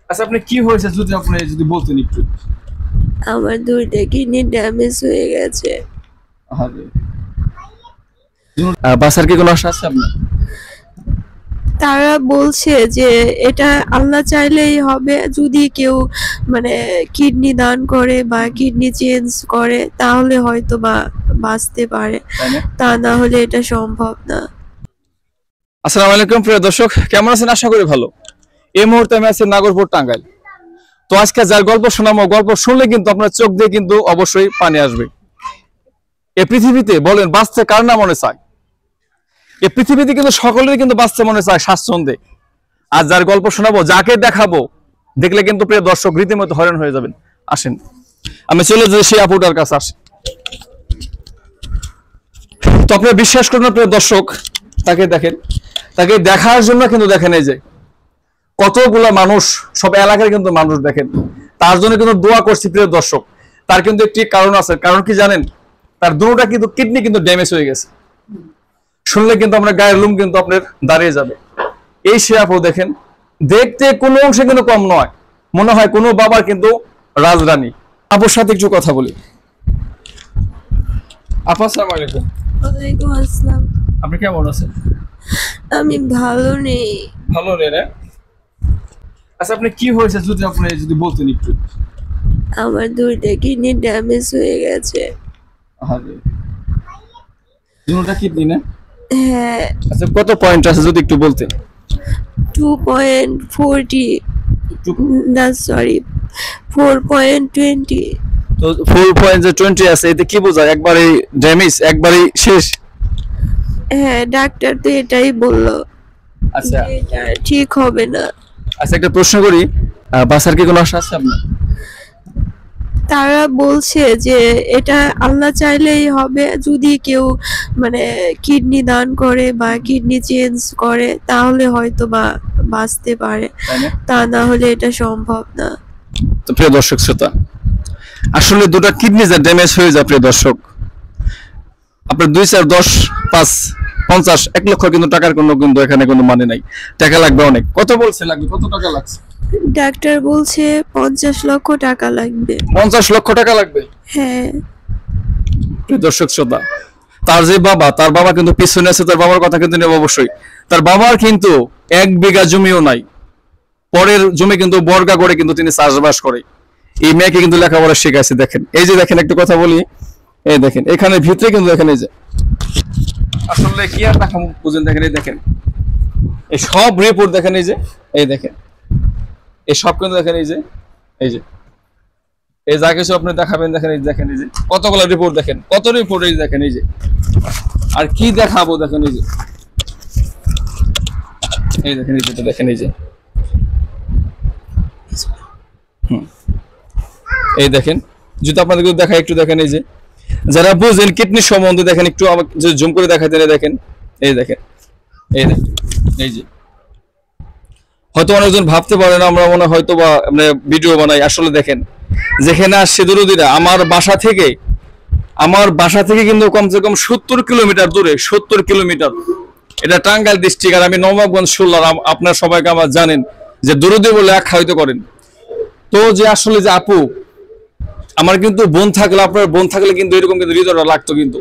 আচ্ছা, আপনি কি হয়েছে যদি বলতেন একটু। আমার দুইটা কিডনি ড্যামেজ হয়ে গেছে। আরে বাসার কি কোনো আশা আছে আপনার? তারা বলছে যে এটা আল্লাহ চাইলেই হবে, যদি কেউ মানে কিডনি দান করে বা কিডনি চেঞ্জ করে তাহলে হয়তো বা বাঁচতে পারে, তাই না? তা না হলে এটা সম্ভব না। আসসালামু আলাইকুম প্রিয় দর্শক, কেমন আছেন? আশা করি ভালো। এই মুহূর্তে আমি আছি নাগরপুর, টাঙ্গাইল। তো আজকে যার গল্প শোনাবো, গল্প শুনলে কিন্তু আপনার চোখ দিয়ে কিন্তু অবশ্যই পানি আসবে। এই পৃথিবীতে বলেন বাঁচতে কার না মনে চায়? এই পৃথিবীতে কিন্তু সকলেরই কিন্তু বাঁচতে মনে চায় স্বাচ্ছন্দ্যে। আর যার গল্প শোনাবো, যাকে দেখাবো, দেখলে কিন্তু প্রিয় দর্শক রীতিমতো হয়রান হয়ে যাবেন। আসেন, আমি চলে যাই সেই আপুটার কাছে। আসেন। তো আপনি বিশ্বাস করুন না প্রিয় দর্শক, তাকে দেখেন, তাকে দেখার জন্য কিন্তু দেখেন এই যে কতগুলা মানুষ, সব এলাকার কিন্তু মানুষ দেখেন, তার জন্য কিন্তু দোয়া করছি প্রিয় দর্শক। তার কিন্তু একটি কারণ আছে। কারণ কি জানেন? তার দুটোটা কিন্তু কিডনি কিন্তু ড্যামেজ হয়ে গেছে। শুনলে কিন্তু আপনার গায়ের লোম কিন্তু আপনার দাঁড়িয়ে যাবে। এই সে আপু দেখেন, দেখতে কোনো অংশে কিন্তু কম নয়, মনে হয় কোনো বাবার কিন্তু রাজরানী। আপুর সাথে একটু কথা বলি। আপু আসসালামু আলাইকুম। ওয়ালাইকুম আসসালাম। আপনি কেমন আছেন? আমি ভালো নেই। ভালো নেই না? আচ্ছা, আপনি কি হয়েছে যদি বলতেন একটু। আমার দুইটা কিডনি ড্যামেজ হয়ে গেছে। আরে দুটোটা কিডনি না? হ্যাঁ। আচ্ছা, কত পয়েন্ট আছে যদি একটু বলতেন। 2.40, না সরি 4.20। তো 4.20 আছে, এতে কি বোঝায়? একবারে ড্যামেজ, একবারে শেষ? হ্যাঁ, ডাক্তার তো এটাই বললো আচ্ছা যে এটা ঠিক হবে না। আচ্ছা, একটা প্রশ্ন করি, বাসার কি কোনো আশা আছে আপনার? তারা বলছে যে এটা আল্লাহ চাইলেই হবে, যদি কেউ মানে কিডনি দান করে বা কিডনি চেঞ্জ করে তাহলে হয়তো বা বাঁচতে পারে, তাই না? তা না হলে এটা সম্ভব না। তো প্রিয় দর্শক শ্রোতা, আসলে দুটো কিডনি যা ড্যামেজ হয়ে যায় প্রিয় দর্শক, আপনার 2, 4, 10, 5, 50, 1 লক্ষ কিন্তু টাকার কোনো কিন্তু এখানে কোনো মানে নাই। টাকা লাগবে অনেক। কত বলছে লাগবে? কত টাকা লাগছে? ডাক্তার বলছে 50 লক্ষ টাকা লাগবে। 50 লক্ষ টাকা লাগবে? হ্যাঁ। প্রিয় দর্শক শ্রোতা, তার যে বাবা, তার বাবা কিন্তু পিছনে আছে, তার বাবার কথা কিন্তু নেব অবশ্যই। তার বাবার কিন্তু 1 বিঘা জমিও নাই, পরের জমি কিন্তু বর্গা করে কিন্তু তিনি চাষবাস করে। এই মেয়েকে কিন্তু লেখাপড়া শেখাচ্ছে। দেখেন, এই যে দেখেন, একটা কথা বলি, এই দেখেন এখানে ভিতরে কিন্তু দেখেন, এই যে আসলে কি আর দেখা বুঝেন, দেখেন এই দেখেন, এই সব রিপোর্ট দেখেন, এই যে এই দেখেন, এই সব কিন্তু দেখেন, এই যে এই যে এই যা কিছু আপনি দেখাবেন, দেখেন এই দেখেন, এই যে কতগুলো রিপোর্ট দেখেন, কত রিপোর্ট, এই দেখেন, এই যে আর কি দেখাবো, দেখেন এই যে এই দেখেন, এই যে দেখেন, এই যে এই দেখেন, যদি আপনাদের দেখা একটু দেখেন, এই যে যারা বুঝেন কিডনির সম্বন্ধে দেখেন, একটু আমাকে জুম করে দেখাই দেন। দেখেন, এই দেখেন, এই দেখেন, এই যে হয়তো অনেকজন ভাবতে পারেন আমরা মনে হয়তো বা মানে ভিডিও বানাই। আসলে দেখেন, যেখানে আসছে দূরদূরা, আমার বাসা থেকে কিন্তু কমসে কম 70 কিলোমিটার দূরে, 70 কিলোমিটার। এটা টাঙ্গাইল ডিস্ট্রিক্ট, আর আমি নবাবগঞ্জ শুনলাম। আপনার সবাইকে আমার জানেন যে দূরদূর বলে আখ্যায়িত করেন। তো যে আসলে যে আপু, আমার কিন্তু বোন থাকলে, আপনার বোন থাকলে কিন্তু এরকম কিন্তু হৃদয়টা লাগতো কিন্তু।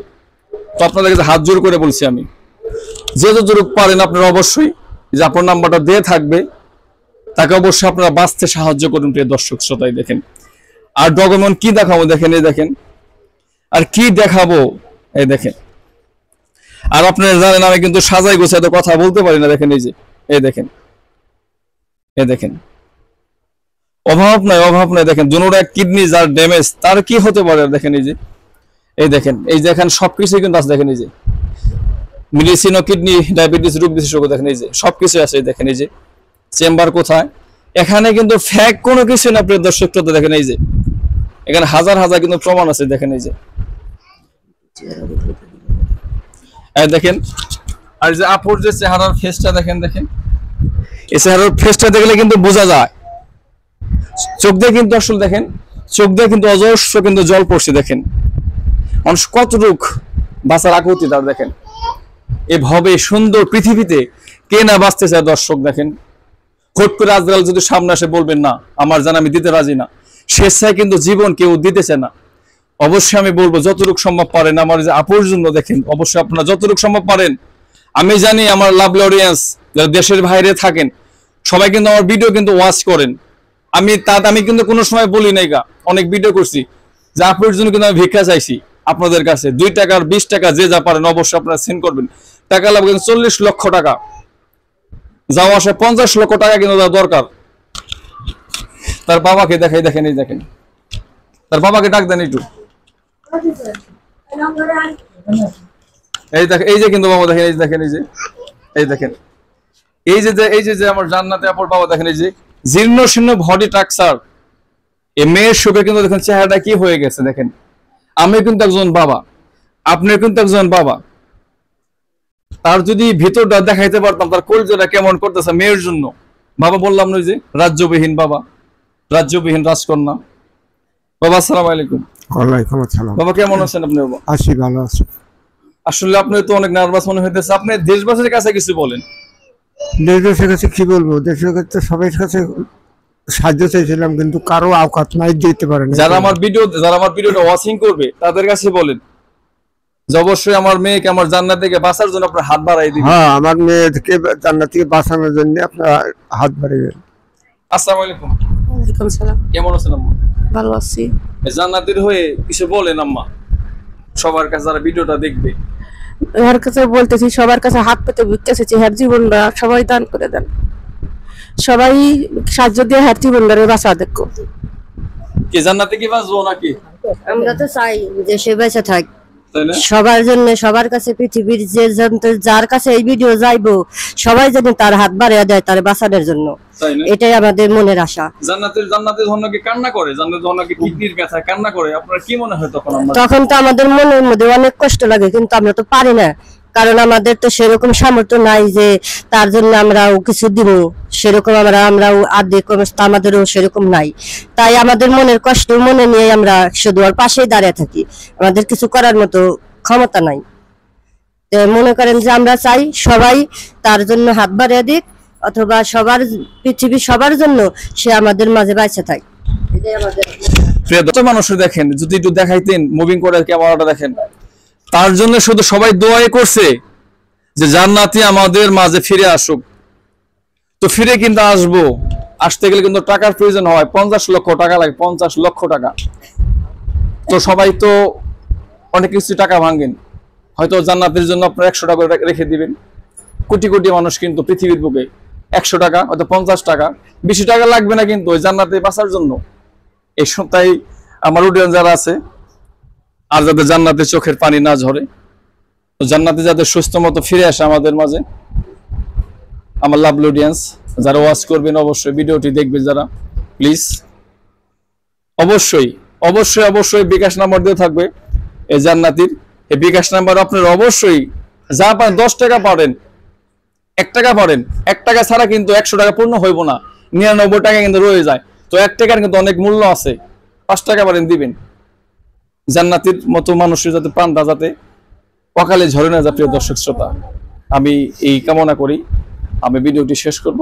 তো আপনাদের কাছে হাত জোর করে বলছি, আমি যে যতটুকু পারেন আপনারা অবশ্যই, যে আপনার নাম্বারটা দিয়ে থাকবে, তাকে অবশ্যই আপনারা বাঁচতে সাহায্য করুন প্রিয় দর্শক শ্রোতাই। দেখেন, আর ডকুমেন্ট কি দেখাবো, দেখেন এই দেখেন, আর কি দেখাবো, এই দেখেন। আর আপনারা জানেন আমি কিন্তু সাজাই গোছাই তো কথা বলতে পারি না। দেখেন, এই যে এই দেখেন, এই দেখেন, অভাব নাই, অভাব নাই। দেখেন, দুটোটা কিডনি যার ড্যামেজ, তার কি হতে পারে? দেখেন, এই যে এই দেখেন, এই দেখেন সবকিছু কিন্তু আছে। দেখেন, এই যে মেডিসিন ও কিডনি ডায়াবেটিস রোগ বিশেষজ্ঞ, দেখেন এই যে সবকিছু আছে। দেখেন, এই যে চেম্বার কোথায়, এখানে কিন্তু ফ্যাক কোনো কিছু না প্রিয় দর্শক। দেখেন, এই যে এখানে হাজার হাজার কিন্তু প্রমাণ আছে। দেখেন, এই যে দেখেন, আর যে আপুর যে চেহারার ফেসটা দেখেন, দেখেন এই চেহারার ফেসটা দেখলে কিন্তু বোঝা যায়। চোখ দিয়ে কিন্তু আসলে দেখেন, চোখ দিয়ে কিন্তু অজস্র কিন্তু জল পড়ছে। দেখেন মানুষ কতটুক বাঁচার আকুতি তার। দেখেন, এভাবে সুন্দর পৃথিবীতে কে না বাঁচতে চায় দর্শক? দেখেন হুট করে আজরাইল যদি সামনে আসে বলবেন না আমার জান আমি দিতে রাজি না, স্বেচ্ছায় কিন্তু জীবন কেউ দিতেছে না। অবশ্যই আমি বলবো যতটুকু সম্ভব পারেন আমার যে আপুর জন্য দেখেন, অবশ্যই আপনারা যতটুকু সম্ভব পারেন। আমি জানি আমার লাভলি অডিয়েন্স যারা দেশের বাইরে থাকেন সবাই কিন্তু আমার ভিডিও কিন্তু ওয়াচ করেন। আমি কিন্তু কোনো সময় বলি নাই গা, অনেক ভিডিও করছি যে আপুর জন্য কিন্তু আমি ভিক্ষা চাইছি আপনাদের কাছে 2 টাকা আর 20 টাকা যে যা পারেন অবশ্যই আপনারা সেন্ড করবেন। টাকা লাগবে 40 লক্ষ টাকা, যাওয়া আসে 50 লক্ষ টাকা কিন্তু দরকার। তার বাবাকে দেখাই, দেখেন এই দেখেন তার বাবাকে ডাক দেন একটু। এই দেখেন এই যে কিন্তু বাবা দেখেন, এই দেখেন এই দেখেন এই যে আমার জান্নাতে আপুর বাবা দেখেন, এই যে জীর্ণ শীর্ণ বডি স্ট্রাকচার, এই মেয়ের শোকে কিন্তু দেখেন চেহারাটা কি হয়ে গেছে দেখেন। আমি কিন্তু একজন বাবা, আপনি কিন্তু একজন বাবা, তার যদি ভিতরটা দেখাইতে পারতাম তার কলজটা কেমন করতেছে মেয়ের জন্য। বাবা বললাম না যে রাজ্যবিহীন বাবা, রাজ্যবিহীন রাজকন্যা। বাবা আসসালামু আলাইকুম। ওয়ালাইকুম আসসালাম। বাবা কেমন আছেন আপনি? বাবা আছি, ভালো আছি। আসলে আপনি তো অনেক নার্ভাস মনে হইতেছে, আপনি দেশবাসীর কাছে কিছু বলেন। দেশের কাছে কি বলবো, দেশের কাছে সবার কাছে সাহায্য চাইছিলাম কিন্তু কারো আওকাত নাই, দিতে পারে না। যারা আমার ভিডিওটা ওয়াচিং করবে তাদের কাছে বলেন যে অবশ্যই আমার মেয়েকে আমার জান্নাত থেকে বাঁচার জন্য আপনার হাত বাড়াই দিবেন। হ্যাঁ, আমার মেয়েকে জান্নাত থেকে বাঁচানোর জন্য আপনারা হাত বাড়াবেন। আসসালামু আলাইকুম। ওয়ালাইকুম সালাম। কেমন আছেন আম্মা? ভালো আছি। জান্নাতের হয়ে কিছু বলেন আম্মা, সবার কাছে যারা ভিডিওটা দেখবে। এর কাছে বলতেছি, সবার কাছে হাত পেতে বুঝতেছি হ্যার জীবনটা সবাই দান করে দেন, সবাই সাহায্য দিয়ে হ্যার জীবনটারে বাঁচা দেখো। কি জান্নাতে কি বাঁচবো নাকি? আমরা তো চাই যে সে বেঁচে থাক তাই না? সবার জন্য, সবার কাছে, পৃথিবীর যে যার কাছে এই ভিডিও যাইবো সবাই যেন তার হাত বাড়িয়ে দেয় তার বাঁচানোর জন্য, তাই না? এটাই আমাদের মনের আশা। জান্নাতের জন্য কি কান্না করে? জান্নাতের জন্য কি কিডনির ব্যথা কান্না করে? আপনার কি মনে হয় তখন? আমরা তখন তো আমাদের মনের মধ্যে অনেক কষ্ট লাগে, কিন্তু আমরা তো পারি না, কারণ আমাদের তো সেরকম সামর্থ্য নাই যে তার জন্য আমরাও কিছু দিব, সেরকম আমরাও আর্থিক অবস্থা আমাদেরও সেরকম নাই। তাই আমাদের মনের কষ্ট মনে নিয়ে আমরা শুধু ওর পাশেই দাঁড়িয়ে থাকি, আমাদের কিছু করার মতো ক্ষমতা নাই। তো মনে করেন যে আমরা চাই সবাই তার জন্য হাত বাড়িয়ে দিক, অথবা পৃথিবীর সবার জন্য সে আমাদের মাঝে বাইচে থাকে, এটাই আমাদের। প্রিয় দর্শক মানুষ দেখেন, যদি একটু দেখাইতেন মুভিং করে ক্যামেরাটা দেখেন, তার জন্য শুধু সবাই দোয়াই করছে যে জান্নাতি আমাদের মাঝে ফিরে আসুক। তো ফিরে কিন্তু আসবো, আসতে গেলে কিন্তু টাকার প্রয়োজন হয়, 50 লক্ষ টাকা লাগে, 50 লক্ষ টাকা। তো সবাই তো অনেক কিছু টাকা ভাঙেন, হয়তো জান্নাতের জন্য আপনার 100 টাকা করে রেখে দিবেন। কোটি কোটি মানুষ কিন্তু পৃথিবীর বুকে 100 টাকা হয়তো 50 টাকা, বেশি টাকা লাগবে না কিন্তু ওই জান্নাতে বাঁচার জন্য। এই সপ্তাহে আমার অডিয়েন্স যারা আছে আর যাদের জান্নাতে চোখের পানি না ঝরে, তো জান্নাতে যাদের সুস্থ মতো ফিরে আসে আমাদের মাঝে, আমার লাভলি অডিয়েন্স যারা ওয়াচ করবেন অবশ্যই ভিডিওটি দেখবেন যারা, প্লিজ অবশ্যই অবশ্যই অবশ্যই বিকাশ নাম্বার দিয়ে থাকবে এই জান্নাতির। এই বিকাশ নাম্বার আপনারা অবশ্যই যা পারেন, 10 টাকা পারেন, 1 টাকা পারেন, 1 টাকা ছাড়া কিন্তু 100 টাকা পূর্ণ হইব না, 99 টাকা কিন্তু রয়ে যায়। তো 1 টাকার কিন্তু অনেক মূল্য আছে, 5 টাকা পারেন দিবেন। জান্নাতের মতো মানুষের যাতে প্রাণটা যাতে অকালে ঝরে না যায়। প্রিয় দর্শক শ্রোতা, আমি এই কামনা করি। আমি ভিডিওটি শেষ করব।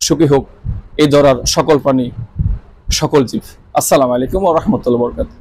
সুখী হোক এই ধরার সকল প্রাণী, সকল জীব। আসসালামু আলাইকুম ওয়া রাহমাতুল্লাহি ওয়া বারাকাতুহু।